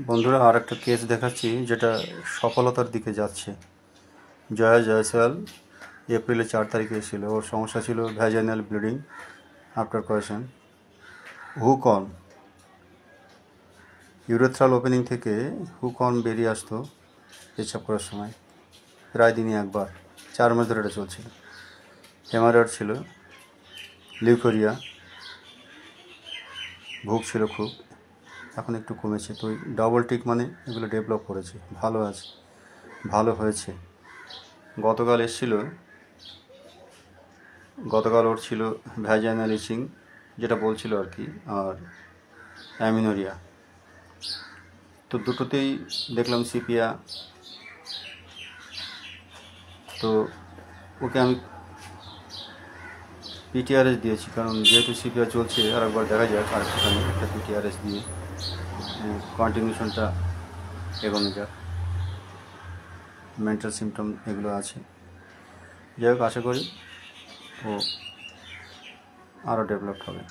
বন্ধুরা, আর একটা কেস দেখাচ্ছি যেটা সফলতার দিকে যাচ্ছে। জয়া জয়সওয়াল এপ্রিলের 4 তারিখে এসেছিল। ওর সমস্যা ছিল vaginal bleeding after question, hook on, urethral opening থেকে হুক অন বেরিয়ে আসতো পেচ্ছাপ করার সময়, প্রায় দিনই একবার। 4 মাস ধরে এটা চলছিল। হেমারয়েড ছিল, লিউকোরিয়া, ভুগছিল খুব, এখন একটু কমেছে। তো ডাবল টিক মানে এগুলো ডেভেলপ করেছে, ভালো আছে, ভালো হয়েছে। গতকাল ওর ছিল ভ্যাজাইনাল ইচিং, যেটা বলছিল আর কি, আর অ্যামিনোরিয়া। তো দুটোতেই দেখলাম সিপিয়া। তো ওকে আমি পিটিআরএস দিয়েছি, কারণ যেহেতু সিপিয়া চলছে আর একবার দেখা যাক আরেকটুখানি একটা পিটিআরএস দিয়ে কন্টিনিউশনটা এগোনো যাক। মেন্টাল সিমটম এগুলো আছে, যাই হোক, আশা করি ও আরও ডেভেলপ হবে।